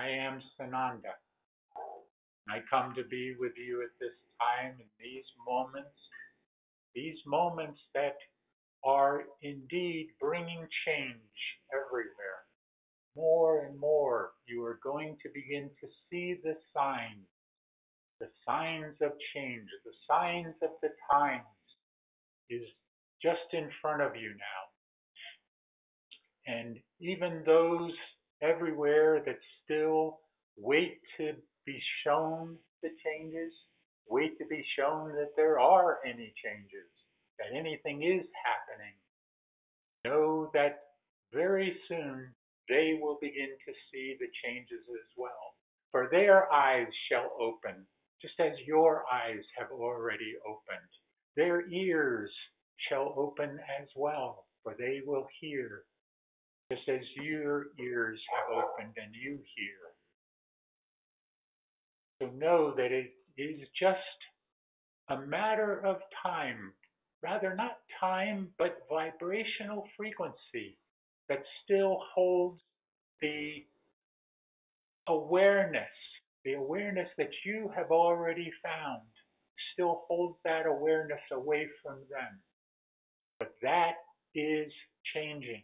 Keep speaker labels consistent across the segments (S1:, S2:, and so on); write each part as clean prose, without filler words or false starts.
S1: I am Sananda. I come to be with you at this time in these moments that are indeed bringing change everywhere. More and more, you are going to begin to see the signs of change, the signs of the times is just in front of you now. And even those everywhere that still wait to be shown the changes, wait to be shown that there are any changes, that anything is happening, know that very soon they will begin to see the changes as well. For their eyes shall open, just as your eyes have already opened. Their ears shall open as well, for they will hear just as your ears have opened and you hear. So know that it is just a matter of time, rather not time, but vibrational frequency that still holds the awareness, the awareness that you have already found, still holds that awareness away from them. But that is changing.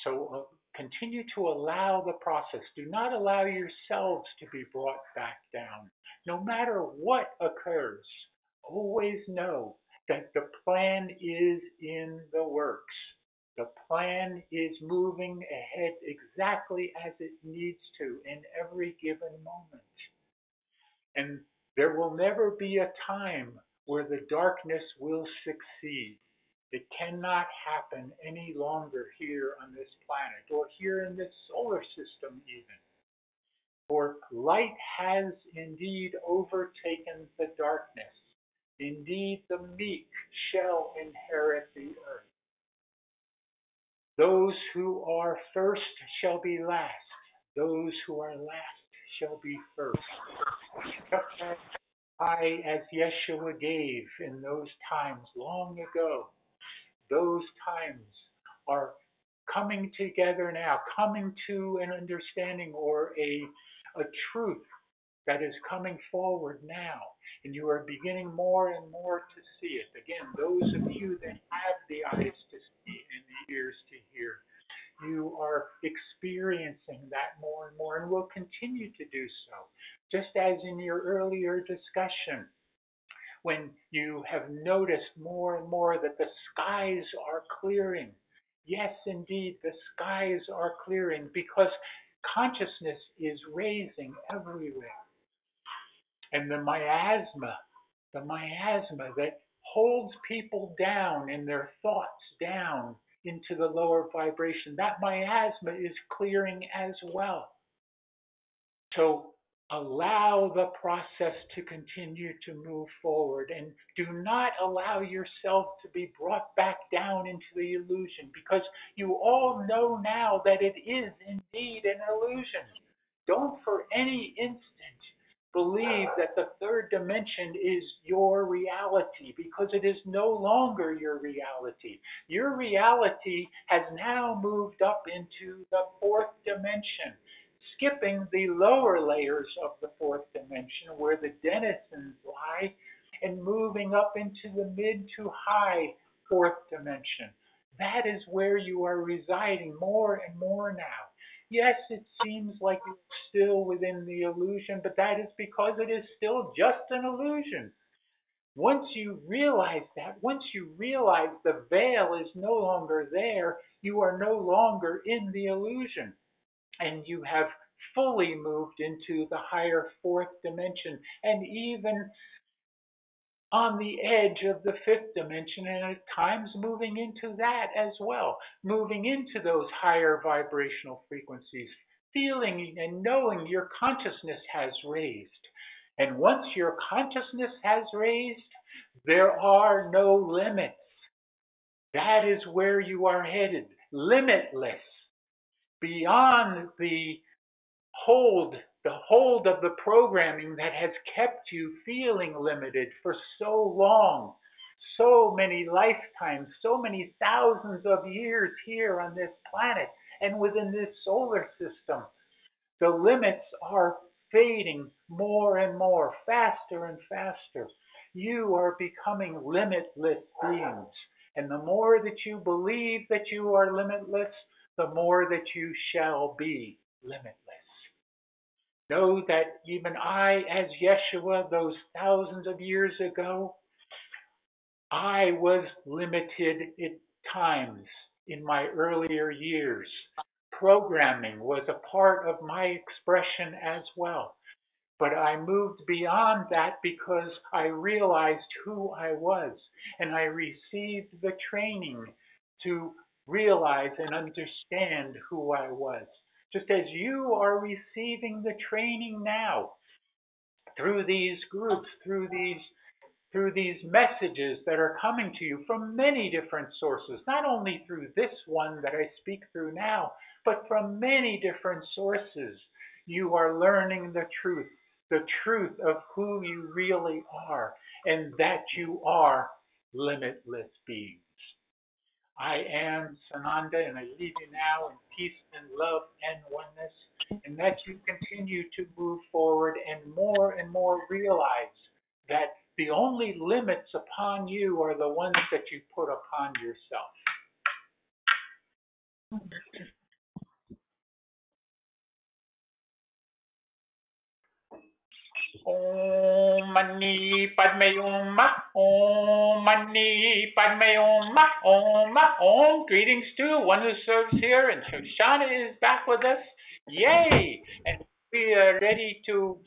S1: So continue to allow the process. Do not allow yourselves to be brought back down. No matter what occurs, always know that the plan is in the works. The plan is moving ahead exactly as it needs to in every given moment. And there will never be a time where the darkness will succeed. It cannot happen any longer here on this planet or here in this solar system even. For light has indeed overtaken the darkness. Indeed, the meek shall inherit the earth. Those who are first shall be last. Those who are last shall be first. As Yeshua gave in those times long ago, those times are coming together now, coming to an understanding or a truth that is coming forward now. And you are beginning more and more to see it. Again, those of you that have the eyes to see and the ears to hear, you are experiencing that more and more and will continue to do so. Just as in your earlier discussion, when you have noticed more and more that the skies are clearing. Yes, indeed, the skies are clearing because consciousness is raising everywhere. And the miasma that holds people down and their thoughts down into the lower vibration, that miasma is clearing as well. So allow the process to continue to move forward and do not allow yourself to be brought back down into the illusion because you all know now that it is indeed an illusion. Don't for any instant believe that the third dimension is your reality because it is no longer your reality. Your reality has now moved up into the fourth dimension, skipping the lower layers of the fourth dimension where the denizens lie and moving up into the mid to high fourth dimension. That is where you are residing more and more now. Yes, it seems like you're still within the illusion, but that is because it is still just an illusion. Once you realize that, once you realize the veil is no longer there, you are no longer in the illusion. And you have fully moved into the higher fourth dimension and even on the edge of the fifth dimension and at times moving into that as well, moving into those higher vibrational frequencies, feeling and knowing your consciousness has raised. And once your consciousness has raised, there are no limits. That is where you are headed, limitless, beyond the hold of the programming that has kept you feeling limited for so long, so many lifetimes, so many thousands of years here on this planet and within this solar system. The limits are fading more and more, faster and faster. You are becoming limitless beings. And the more that you believe that you are limitless, the more that you shall be limitless. Know that even I, as Yeshua, those thousands of years ago, I was limited at times in my earlier years. Programming was a part of my expression as well. But I moved beyond that because I realized who I was, and I received the training to realize and understand who I was. Just as you are receiving the training now through these groups, through these messages that are coming to you from many different sources, not only through this one that I speak through now, but from many different sources. You are learning the truth of who you really are, and that you are limitless beings. I am Sananda, and I leave you now in peace and love and oneness, and that you continue to move forward and more realize that the only limits upon you are the ones that you put upon yourself. Om Mani Padme Hum, Om Mani Padme Hum, Om, Om. Greetings to one who serves here, and Shoshana is back with us. Yay! And we are ready to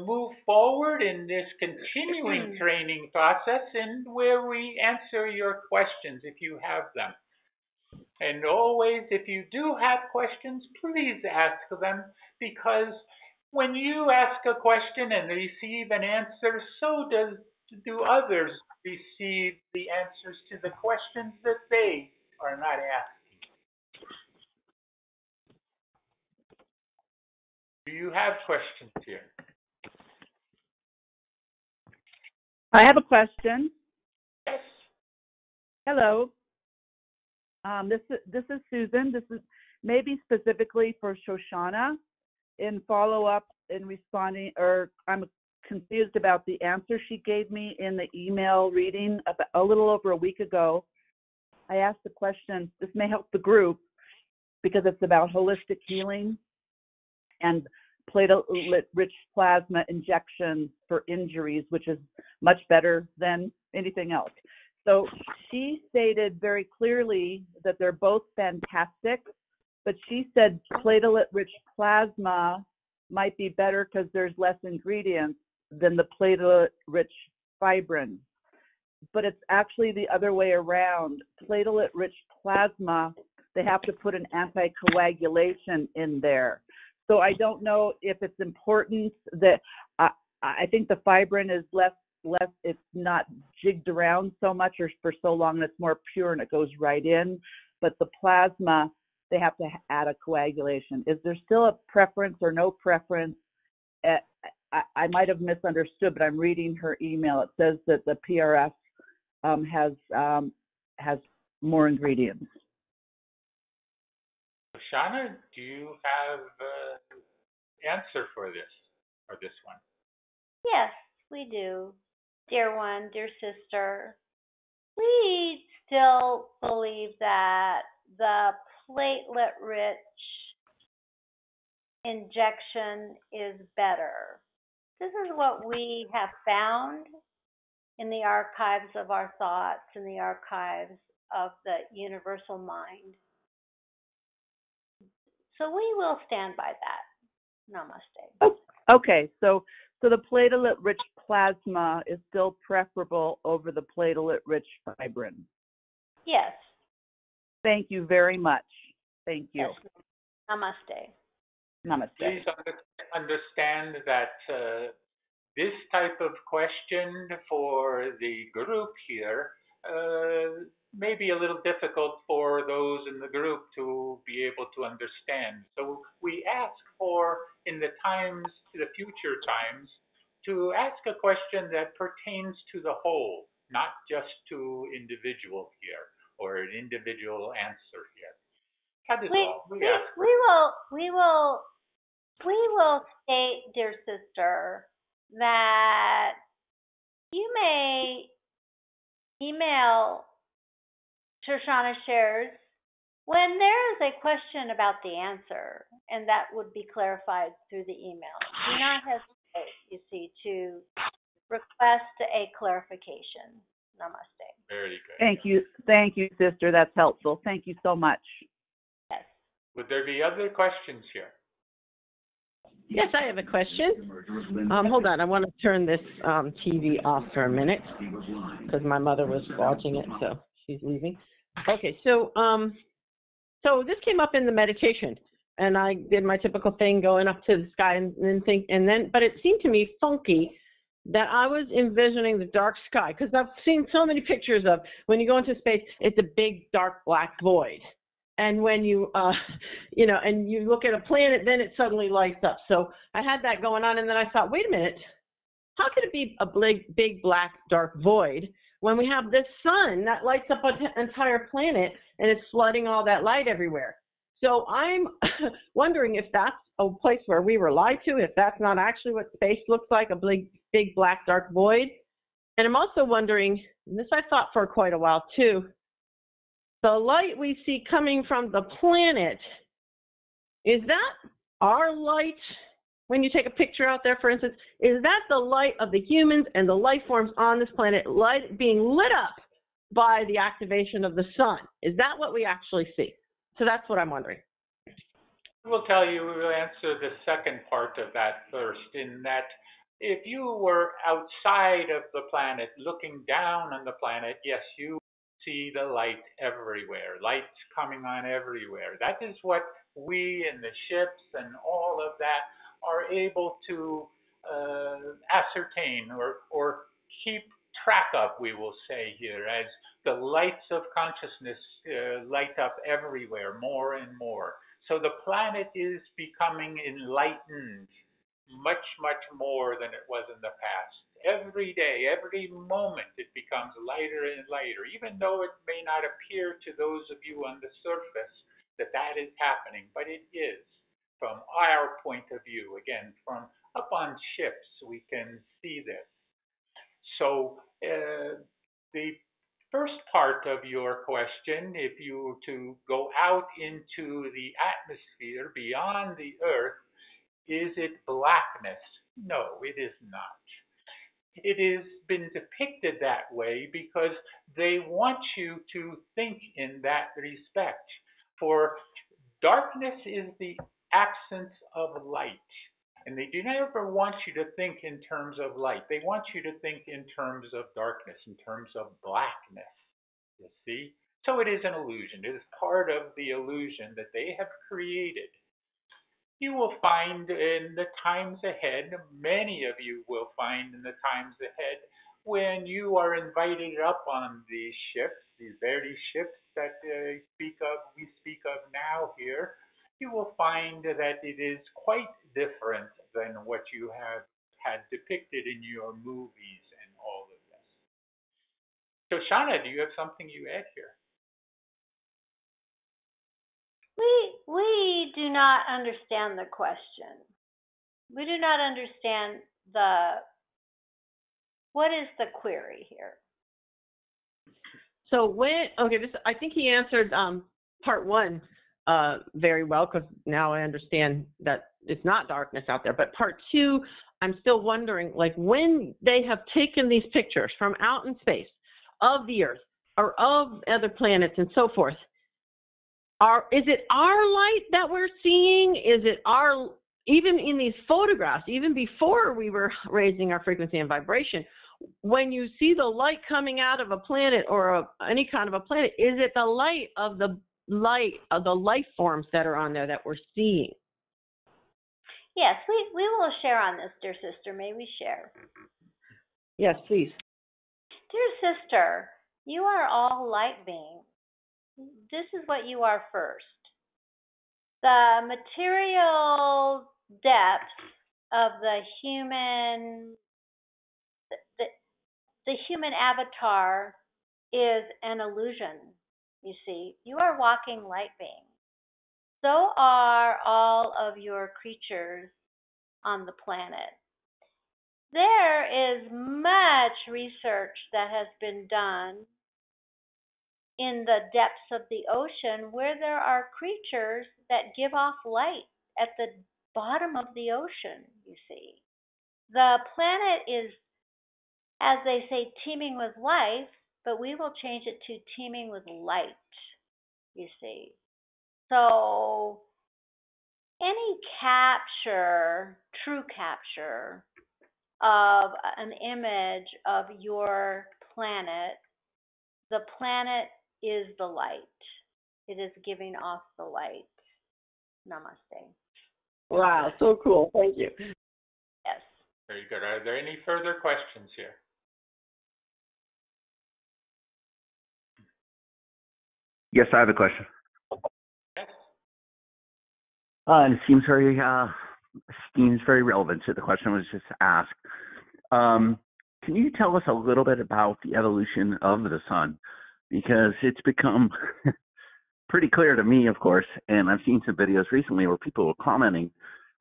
S1: move forward in this continuing training process, and where we answer your questions if you have them. And always, if you do have questions, please ask them, because when you ask a question and receive an answer, so do others receive the answers to the questions that they are not asking. Do you have questions here?
S2: I have a question.
S1: Yes.
S2: Hello. This is Susan. This is maybe specifically for Shoshana. In follow-up, in responding, or I'm confused about the answer she gave me in the email reading about a little over a week ago. I asked the question, this may help the group because it's about holistic healing and platelet-rich plasma injection for injuries, which is much better than anything else. So she stated very clearly that they're both fantastic, but she said platelet-rich plasma might be better because there's less ingredients than the platelet-rich fibrin. But it's actually the other way around. Platelet-rich plasma, they have to put an anticoagulation in there. So I don't know if it's important that I think the fibrin is less, it's not jigged around so much or for so long, and it's more pure and it goes right in. But the plasma, they have to add a coagulation. Is there still a preference or no preference? I might have misunderstood, but I'm reading her email. It says that the PRF has more ingredients.
S1: Shana, do you have an answer for this or this one?
S3: Yes, we do. Dear one, dear sister, we still believe that the platelet-rich injection is better. This is what we have found in the archives of our thoughts, in the archives of the universal mind. So we will stand by that. Namaste.
S2: Okay, so the platelet-rich plasma is still preferable over the platelet-rich fibrin.
S3: Yes.
S2: Thank you very much. Thank you.
S3: Yes. Namaste.
S2: Namaste.
S1: Please understand that this type of question for the group here may be a little difficult for those in the group to be able to understand. So we ask for, in the future times, to ask a question that pertains to the whole, not just to individual here or an individual answer here. That is all. We will
S3: We will state, dear sister, that you may email Shoshana Shares when there is a question about the answer, and that would be clarified through the email. Do not hesitate, you see, to request a clarification. Namaste.
S1: Very good.
S2: Thank you, sister. That's helpful. Thank you so much.
S3: Yes.
S1: Would there be other questions here?
S4: Yes, I have a question. Hold on, I want to turn this TV off for a minute because my mother was watching it, so she's leaving. Okay, so this came up in the meditation, and I did my typical thing, going up to the sky but it seemed to me funky that I was envisioning the dark sky, because I've seen so many pictures of when you go into space, it's a big dark black void. And when you, and you look at a planet, then it suddenly lights up. So I had that going on, and then I thought, wait a minute, how could it be a big black dark void when we have this sun that lights up an entire planet and it's flooding all that light everywhere? So I'm wondering if that's a place where we were lied to, if that's not actually what space looks like, a big black dark void. And I'm also wondering, and this I thought for quite a while too, the light we see coming from the planet, is that our light? When you take a picture out there, for instance, is that the light of the humans and the life forms on this planet being lit up by the activation of the sun? Is that what we actually see? So that's what I'm wondering.
S1: We'll tell you, we'll answer the second part of that first, in that if you were outside of the planet looking down on the planet, yes, you see the light everywhere, lights coming on everywhere. That is what we and the ships and all of that are able to ascertain or keep track of, we will say here, as the lights of consciousness light up everywhere more and more. So the planet is becoming enlightened much, much more than it was in the past. Every day, every moment, it becomes lighter and lighter, even though it may not appear to those of you on the surface that that is happening, but it is. From our point of view, again, from up on ships, we can see this. So the first part of your question, if you were to go out into the atmosphere beyond the Earth, is it blackness? No, it is not. It has been depicted that way because they want you to think in that respect. For darkness is the absence of light. And they do never want you to think in terms of light. They want you to think in terms of darkness, in terms of blackness. You see? So it is an illusion. It is part of the illusion that they have created. You will find in the times ahead, many of you will find in the times ahead, when you are invited up on these ships, these very ships that we speak of now here, you will find that it is quite different than what you have had depicted in your movies and all of this. So, Shauna, do you have something you add here?
S3: We do not understand the question. We do not understand what is the query here?
S4: So I think he answered part one very well, because now I understand that it's not darkness out there. But part two, I'm still wondering, like, when they have taken these pictures from out in space of the Earth or of other planets and so forth, is it our light that we're seeing? Is it even in these photographs, even before we were raising our frequency and vibration, when you see the light coming out of a planet or any kind of a planet, is it the light of the life forms that are on there that we're seeing?
S3: Yes, we will share on this, dear sister. May we share?
S4: Yes, please.
S3: Dear sister, you are all light beings. This is what you are first. The material depth of the human avatar is an illusion, you see. You are walking light beings. so are all of your creatures on the planet. There is much research that has been done in the depths of the ocean where there are creatures that give off light at the bottom of the ocean, you see. The planet is, as they say, teeming with life, but we will change it to teeming with light, you see. So any capture, true capture of an image of your planet, the planet is the light. It is giving off the light. Namaste.
S4: Wow, so cool. Thank you.
S3: Yes.
S1: Very good. Are there any further questions here?
S5: Yes, I have a question.
S1: Yes.
S5: And it seems very relevant to the question was just asked. Can you tell us a little bit about the evolution of the sun? Because it's become pretty clear to me, of course, and I've seen some videos recently where people were commenting,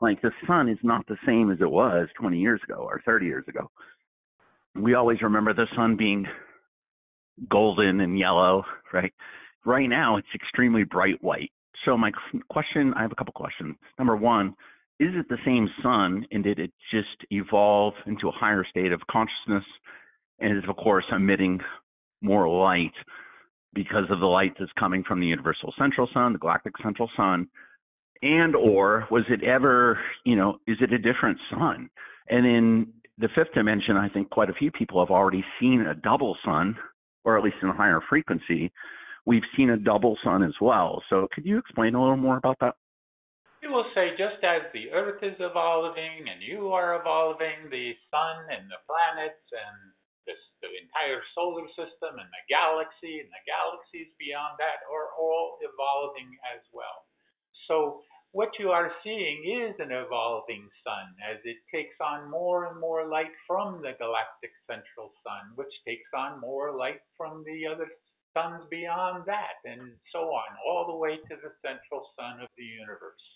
S5: like the sun is not the same as it was 20 years ago or 30 years ago. We always remember the sun being golden and yellow, right? Right now, it's extremely bright white. So my question, I have a couple questions. Number one, is it the same sun, and did it just evolve into a higher state of consciousness and is, of course, emitting more light because of the light that's coming from the universal central sun, the galactic central sun? And or was it ever, is it a different sun? And in the fifth dimension, I think quite a few people have already seen a double sun, or at least in a higher frequency. We've seen a double sun as well. So could you explain a little more about that?
S1: We will say, just as the Earth is evolving and you are evolving, the sun and the planets and the entire solar system and the galaxy and the galaxies beyond that are all evolving as well. So what you are seeing is an evolving sun as it takes on more and more light from the galactic central sun, which takes on more light from the other suns beyond that, and so on, all the way to the central sun of the universe.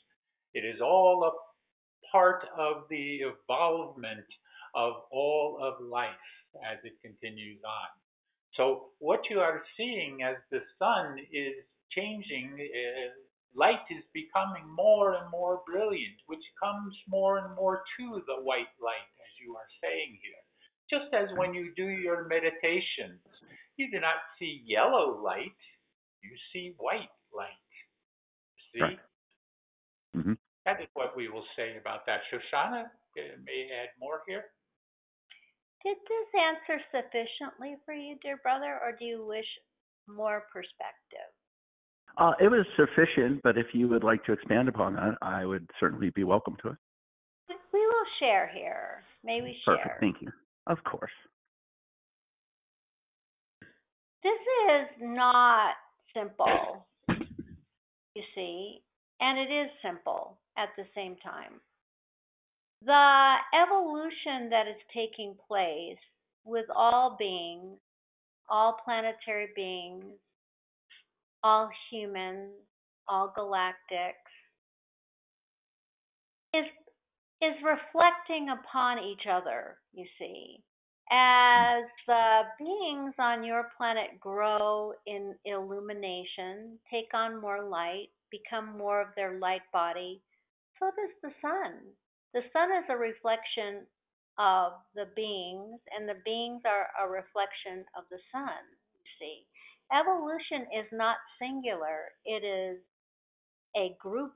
S1: It is all a part of the evolvement of all of life as it continues on. So what you are seeing as the sun is changing, light is becoming more and more brilliant, which comes more and more to the white light, as you are saying here. Just as when you do your meditations, you do not see yellow light, you see white light. See?
S5: Right. Mm-hmm.
S1: That is what we will say about that. Shoshana may add more here.
S3: Did this answer sufficiently for you, dear brother, or do you wish more perspective?
S5: It was sufficient, but if you would like to expand upon that, I would certainly be welcome to it.
S3: We will share here. May we share?
S5: Perfect. Thank you. Of course.
S3: This is not simple, you see, and it is simple at the same time. The evolution that is taking place with all beings, all planetary beings, all humans, all galactics, is reflecting upon each other, you see. As the beings on your planet grow in illumination, take on more light, become more of their light body, so does the sun. The sun is a reflection of the beings, and the beings are a reflection of the sun, you see. Evolution is not singular, it is a group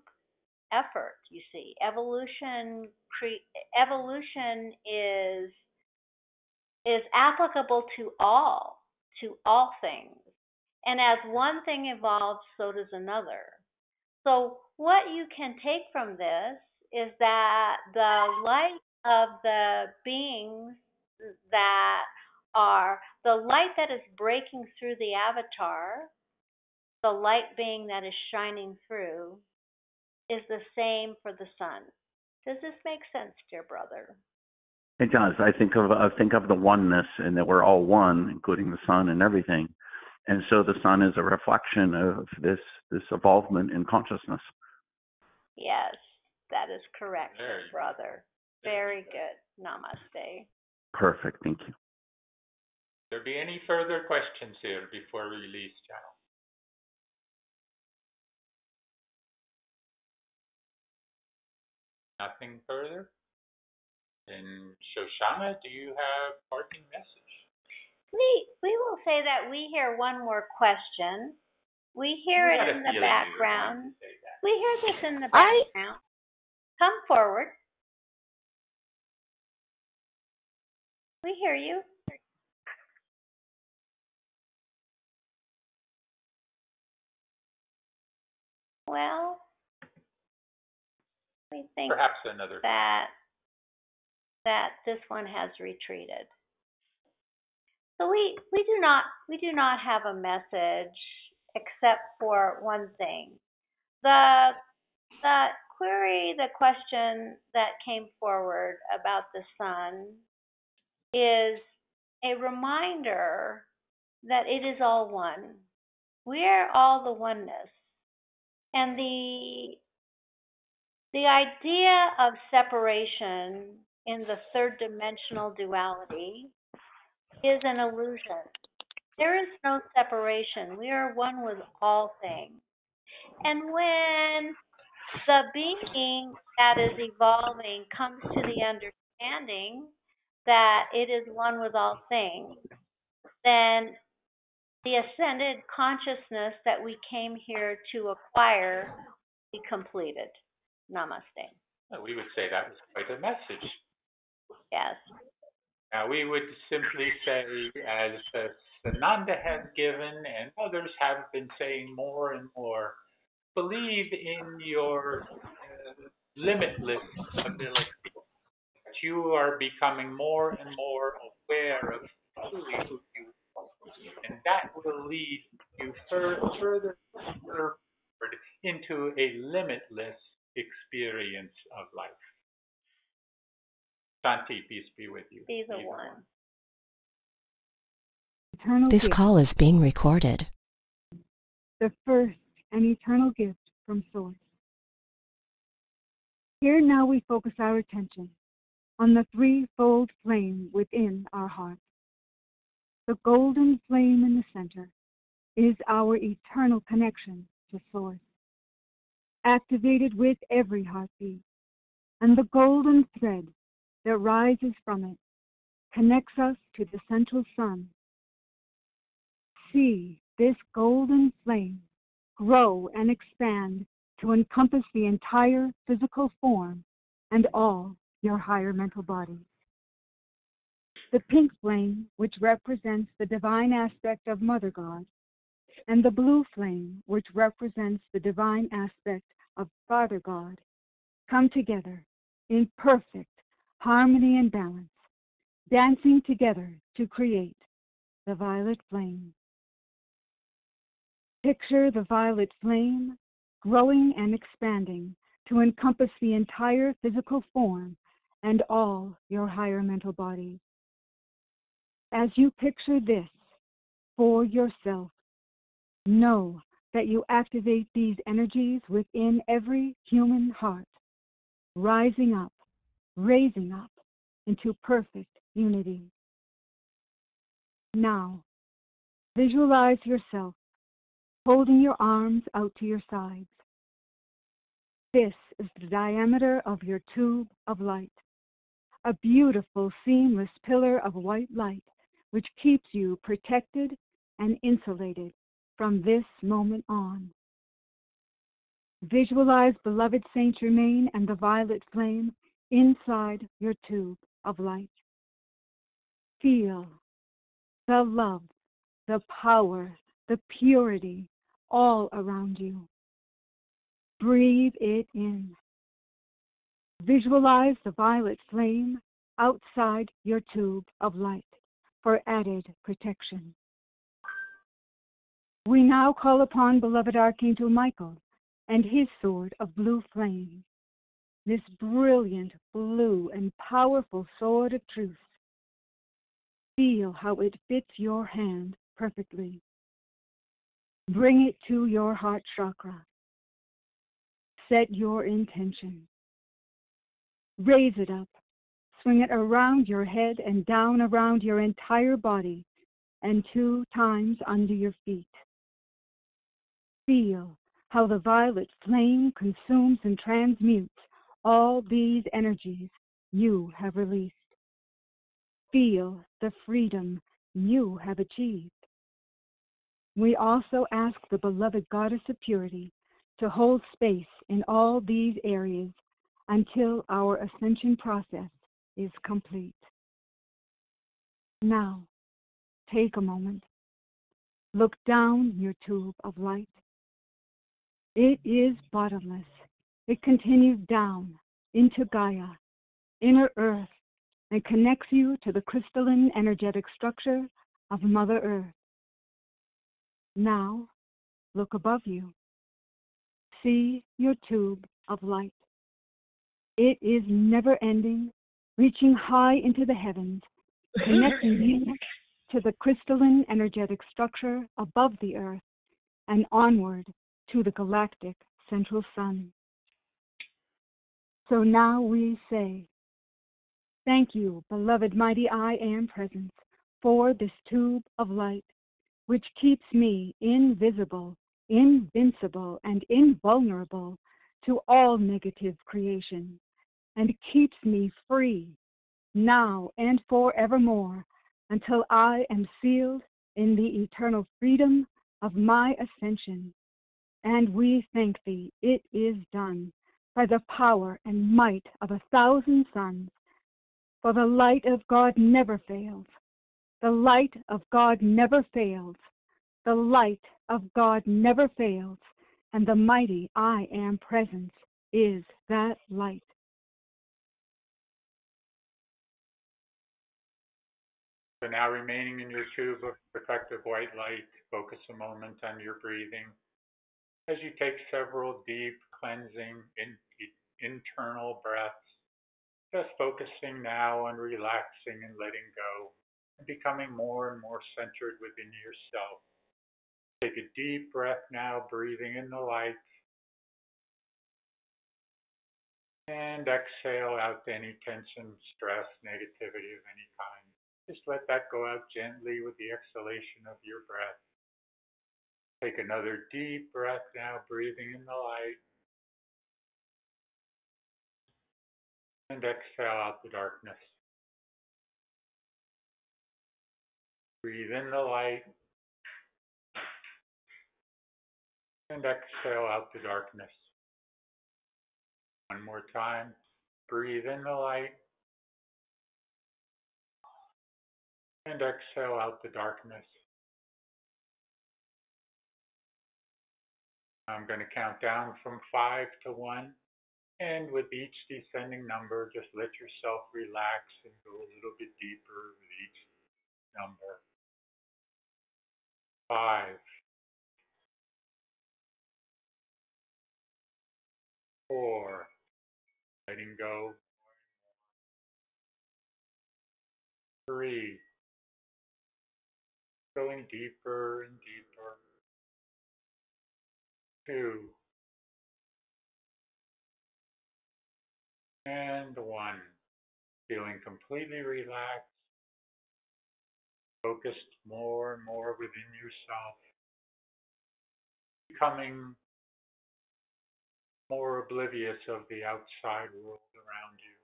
S3: effort, you see. Evolution is applicable to all things. And as one thing evolves, so does another. So what you can take from this is that the light of the beings that are, the light that is breaking through the avatar, the light being that is shining through, is the same for the sun. Does this make sense, dear brother?
S5: It does. I think of the oneness, and that we're all one, including the sun and everything. And so the sun is a reflection of this evolvement in consciousness.
S3: Yes, that is correct,
S1: Very good.
S3: brother. Very good. Namaste.
S5: Perfect. Thank you.
S1: There be any further questions here before we release channel? Nothing further? And Shoshana, do you have parting message?
S3: We will say that we hear one more question. We hear
S1: I
S3: it
S1: had a
S3: in the
S1: feeling you were going
S3: background.
S1: to say that.
S3: We hear this in the background. Come forward. We hear you. Well, we think
S1: Perhaps another.
S3: that this one has retreated. So we do not have a message except for one thing. The query, the question that came forward about the sun is a reminder that it is all one. We are all the oneness. And the idea of separation in the third dimensional duality is an illusion. There is no separation. We are one with all things. And when the being that is evolving comes to the understanding that it is one with all things, then the ascended consciousness that we came here to acquire be completed. Namaste.
S1: We would say that was quite a message.
S3: Yes.
S1: Now, we would simply say, as Sananda has given and others have been saying more and more, believe in your limitless ability. That you are becoming more and more aware of truly who you are. And that will lead you further forward into a limitless experience of life. Shanti, peace be with you.
S3: Be the one.
S6: This call is being recorded.
S7: The first and eternal gift from Source. Here now we focus our attention on the threefold flame within our heart. The golden flame in the center is our eternal connection to Source, activated with every heartbeat, and the golden thread that rises from it connects us to the central sun. See this golden flame grow and expand to encompass the entire physical form and all your higher mental bodies. The pink flame, which represents the divine aspect of Mother God, and the blue flame, which represents the divine aspect of Father God, come together in perfect harmony and balance, dancing together to create the violet flame. Picture the violet flame growing and expanding to encompass the entire physical form and all your higher mental bodies. As you picture this for yourself, know that you activate these energies within every human heart, rising up, raising up into perfect unity. Now, visualize yourself holding your arms out to your sides. This is the diameter of your tube of light, a beautiful, seamless pillar of white light which keeps you protected and insulated from this moment on. Visualize beloved Saint Germain and the violet flame inside your tube of light. Feel the love, the power, the purity all around you. Breathe it in. Visualize the violet flame outside your tube of light for added protection. We now call upon beloved Archangel Michael and his sword of blue flame, this brilliant blue and powerful sword of truth. Feel how it fits your hand perfectly. Bring it to your heart chakra. set your intention. Raise it up. Swing it around your head and down around your entire body and 2 times under your feet. Feel how the violet flame consumes and transmutes all these energies you have released. Feel the freedom you have achieved. We also ask the beloved Goddess of Purity to hold space in all these areas until our ascension process is complete. Now, take a moment. Look down your tube of light. It is bottomless. It continues down into Gaia, inner Earth, and connects you to the crystalline energetic structure of Mother Earth. Now, look above you. See your tube of light. It is never-ending, reaching high into the heavens, connecting you to the crystalline energetic structure above the Earth and onward to the galactic central sun. So now we say, thank you, beloved mighty I Am Presence, for this tube of light, which keeps me invisible, invincible, and invulnerable to all negative creation, and keeps me free, now and forevermore, until I am sealed in the eternal freedom of my ascension. And we thank thee, it is done, by the power and might of 1,000 suns. For the light of God never fails. The light of God never fails. The light of God never fails. And the mighty I Am Presence is that light.
S1: So now remaining in your tube of protective white light, focus a moment on your breathing as you take several deep cleansing internal breaths, just focusing now on relaxing and letting go and becoming more and more centered within yourself. Take a deep breath now, breathing in the light, and exhale out any tension, stress, negativity of any kind. Just let that go out gently with the exhalation of your breath. Take another deep breath now, breathing in the light. And exhale out the darkness. Breathe in the light. And exhale out the darkness. One more time. Breathe in the light. And exhale out the darkness. I'm going to count down from 5 to 1. And with each descending number, just let yourself relax and go a little bit deeper with each number. 5, 4, letting go. 3, going deeper and deeper. 2, and 1. Feeling completely relaxed, focused more and more within yourself, becoming more oblivious of the outside world around you.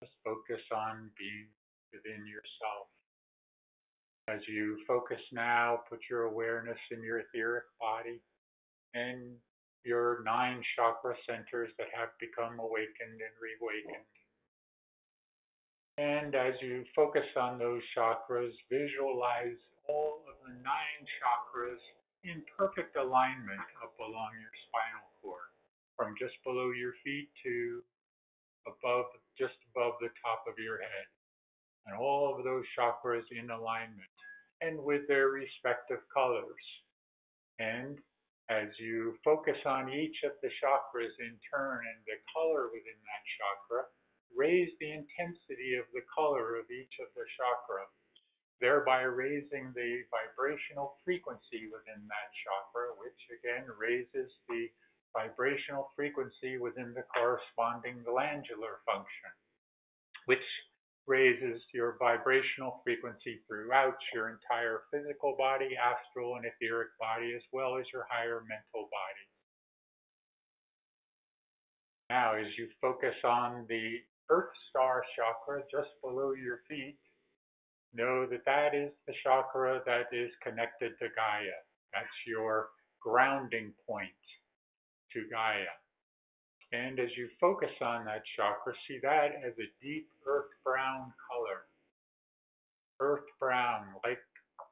S1: Just focus on being within yourself. As you focus now, put your awareness in your etheric body and your 9 chakra centers that have become awakened and reawakened. And as you focus on those chakras, visualize all of the 9 chakras in perfect alignment up along your spinal cord, from just below your feet to just above the top of your head. And all of those chakras in alignment and with their respective colors. And as you focus on each of the chakras in turn and the color within that chakra, raise the intensity of the color of each of the chakra, thereby raising the vibrational frequency within that chakra, which again raises the vibrational frequency within the corresponding glandular function, which raises your vibrational frequency throughout your entire physical body, astral and etheric body, as well as your higher mental body. Now, as you focus on the Earth Star chakra just below your feet, know that that is the chakra that is connected to Gaia. That's your grounding point to Gaia. And as you focus on that chakra, see that as a deep earth brown color. Earth brown, like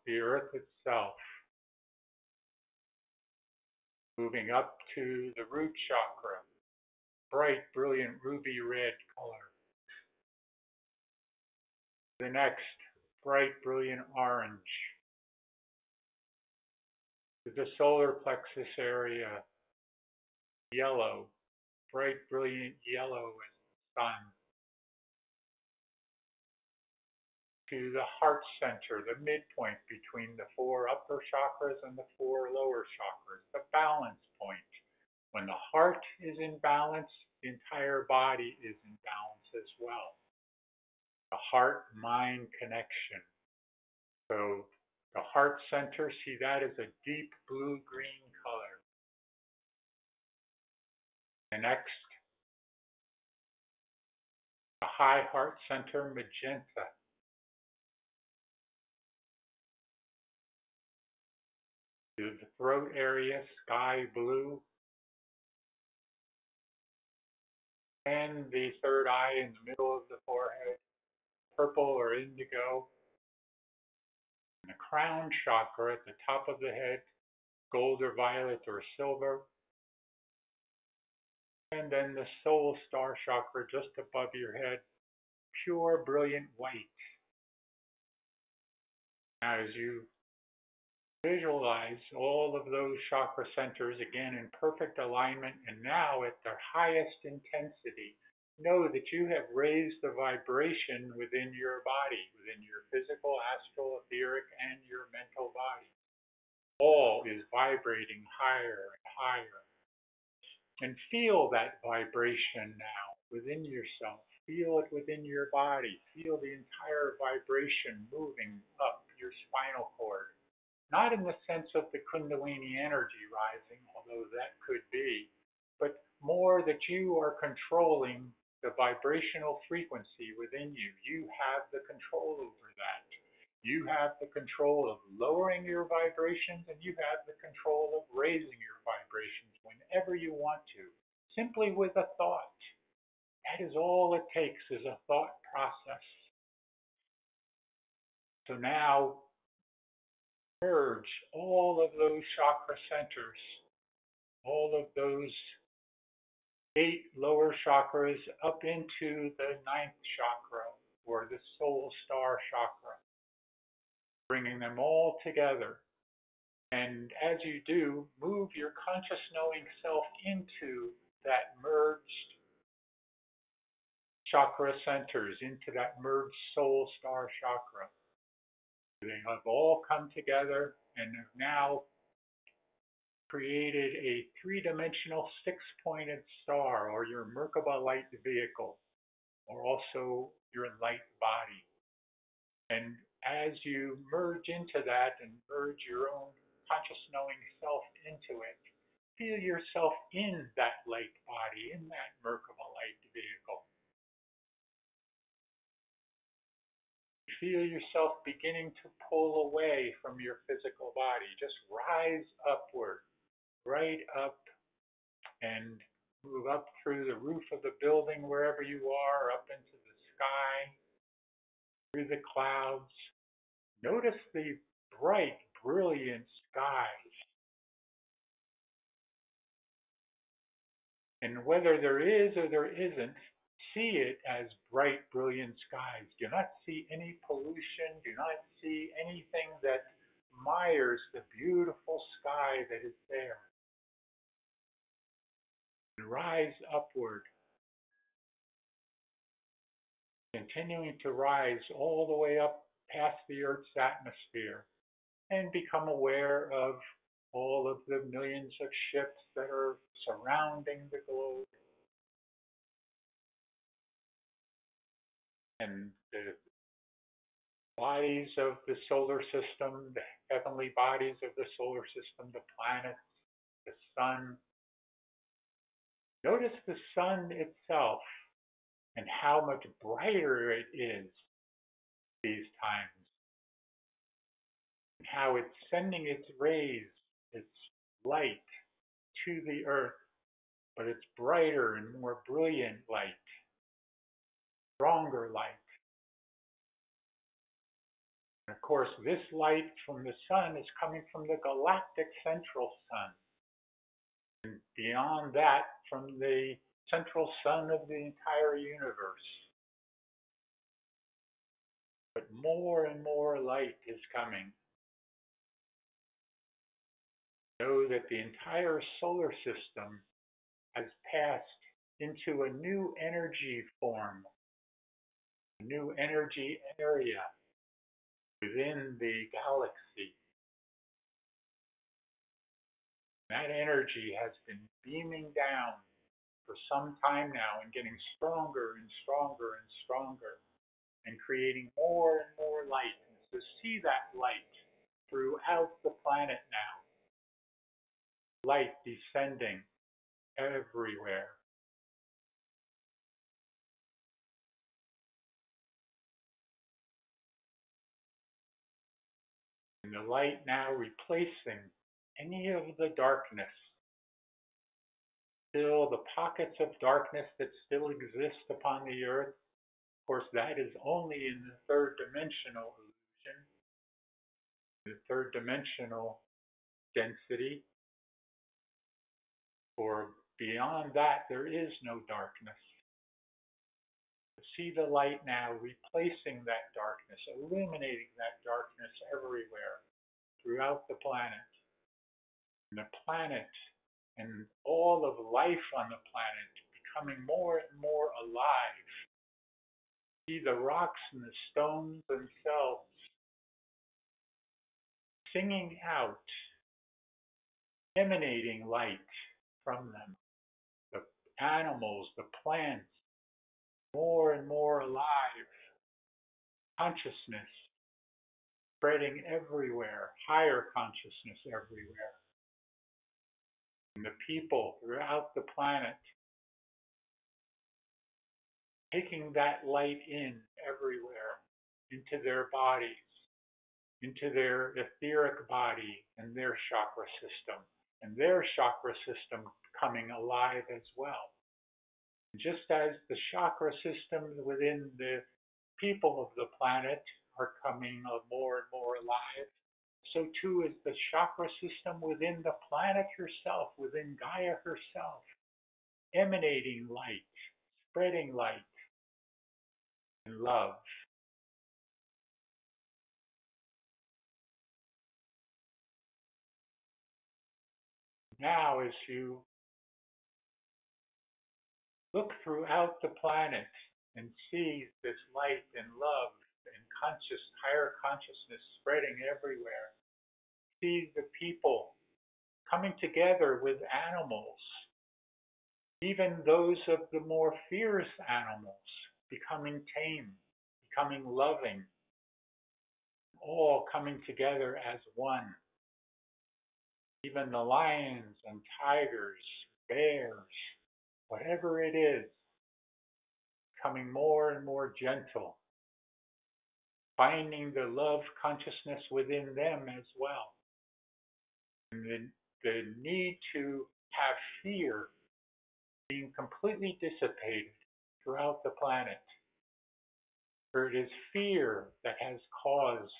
S1: the earth itself. Moving up to the root chakra, bright, brilliant ruby red color. The next, bright, brilliant orange. To the solar plexus area, yellow, bright, brilliant yellow as the sun. To the heart center, the midpoint between the 4 upper chakras and the 4 lower chakras, the balance point. When the heart is in balance, the entire body is in balance as well. The heart-mind connection. So the heart center, see that as a deep blue-green color. And next, the high heart center, magenta. To the throat area, sky blue. And the third eye in the middle of the forehead, purple or indigo. And the crown chakra at the top of the head, gold or violet or silver. And then the soul star chakra just above your head, pure brilliant white. Now as you visualize all of those chakra centers again in perfect alignment and now at their highest intensity, know that you have raised the vibration within your body, within your physical, astral, etheric, and your mental body. All is vibrating higher and higher. And feel that vibration now within yourself. Feel it within your body. Feel the entire vibration moving up your spinal cord. Not in the sense of the Kundalini energy rising, although that could be, but more that you are controlling the vibrational frequency within you. You have the control over that. You have the control of lowering your vibrations, and you have the control of raising your vibrations whenever you want to, simply with a thought. That is all it takes, is a thought process. So now, merge all of those chakra centers, all of those 8 lower chakras up into the 9th chakra, or the soul star chakra, bringing them all together. And as you do, move your conscious knowing self into that merged chakra centers, into that merged soul star chakra. They have all come together and have now created a 3-dimensional 6-pointed star, or your Merkaba light vehicle, or also your light body. And as you merge into that and merge your own conscious knowing self into it, feel yourself in that light body, in that Merkaba light vehicle. Feel yourself beginning to pull away from your physical body. Just rise upward, right up, and move up through the roof of the building wherever you are, up into the sky, through the clouds. Notice the bright, brilliant skies. And whether there is or there isn't, see it as bright, brilliant skies. Do not see any pollution. Do not see anything that mires the beautiful sky that is there. And rise upward, continuing to rise all the way up past the Earth's atmosphere, and become aware of all of the millions of ships that are surrounding the globe, and the bodies of the solar system, the heavenly bodies of the solar system, the planets, the sun. Notice the sun itself and how much brighter it is these times, and how it's sending its rays, its light to the earth, but it's brighter and more brilliant light, stronger light. And of course, this light from the sun is coming from the galactic central sun. And beyond that, from the central sun of the entire universe. But more and more light is coming. Know that the entire solar system has passed into a new energy form, a new energy area within the galaxy. That energy has been beaming down for some time now and getting stronger and stronger and stronger and creating more and more light. And to see that light throughout the planet now, light descending everywhere. And the light now replacing any of the darkness. Still, the pockets of darkness that still exist upon the earth, of course, that is only in the third dimensional illusion, the third dimensional density. For beyond that, there is no darkness. See the light now replacing that darkness, illuminating that darkness everywhere throughout the planet. And the planet and all of life on the planet becoming more and more alive. See the rocks and the stones themselves singing out, emanating light from them. The animals, the plants, more and more alive. Consciousness spreading everywhere, higher consciousness everywhere. And the people throughout the planet taking that light in everywhere, into their bodies, into their etheric body and their chakra system, and their chakra system coming alive as well. Just as the chakra systems within the people of the planet are coming more and more alive, so too is the chakra system within the planet herself, within Gaia herself, emanating light, spreading light and love. Now, as you look throughout the planet and see this light and love and higher consciousness spreading everywhere, see the people coming together with animals, even those of the more fierce animals becoming tame, becoming loving, all coming together as one. Even the lions and tigers, bears, whatever it is, becoming more and more gentle, finding the love consciousness within them as well. And the need to have fear being completely dissipated throughout the planet. For it is fear that has caused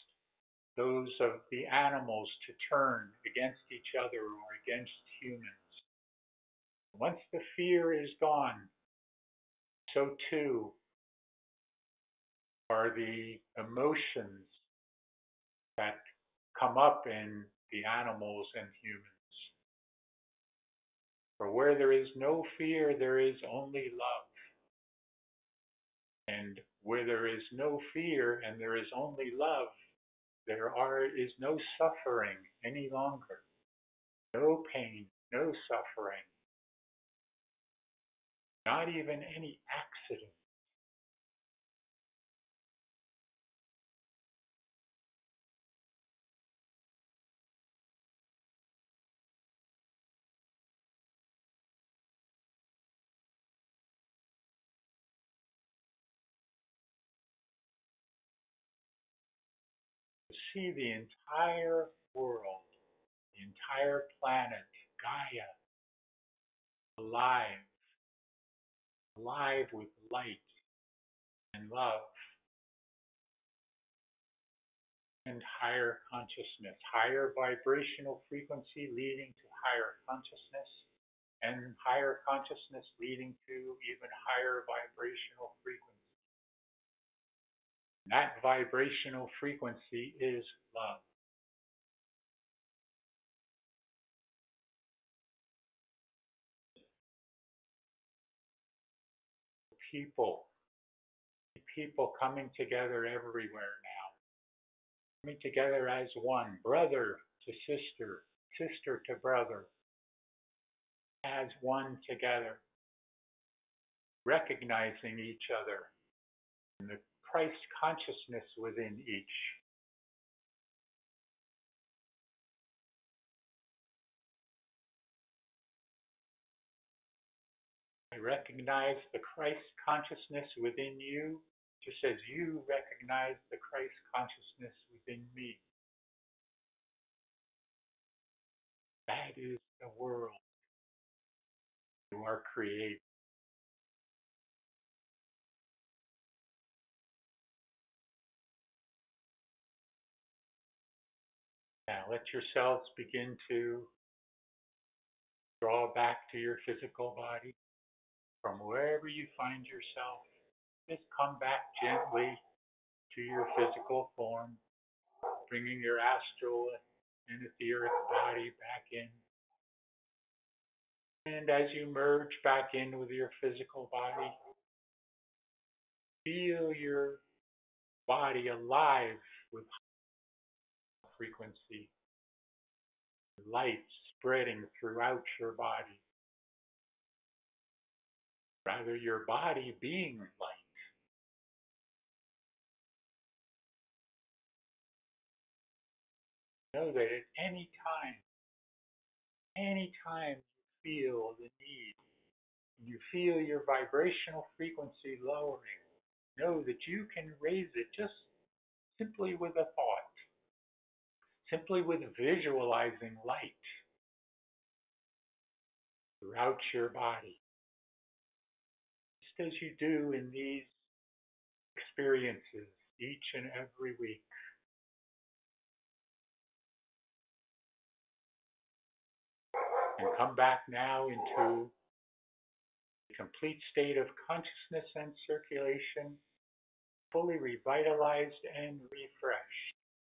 S1: those of the animals to turn against each other or against humans. Once the fear is gone, so too are the emotions that come up in the animals and humans. For where there is no fear, there is only love. And where there is no fear and there is only love, there is no suffering any longer. no pain, no suffering, not even any accident. To see the entire world, the entire planet, Gaia, alive, alive with light and love and higher consciousness, higher vibrational frequency leading to higher consciousness, and higher consciousness leading to even higher vibrational frequency. That vibrational frequency is love. People coming together everywhere now, coming together as one, brother to sister, sister to brother, as one together, recognizing each other and the Christ consciousness within each. I recognize the Christ consciousness within you, just as you recognize the Christ consciousness within me. That is the world you are creating. Now let yourselves begin to draw back to your physical body from wherever you find yourself. Just come back gently to your physical form, bringing your astral and etheric body back in. And as you merge back in with your physical body, feel your body alive with frequency, light spreading throughout your body. Rather, your body being light. Know that at any time you feel the need, you feel your vibrational frequency lowering, know that you can raise it just simply with a thought, simply with visualizing light throughout your body, just as you do in these experiences each and every week. And come back now into a complete state of consciousness and circulation, fully revitalized and refreshed.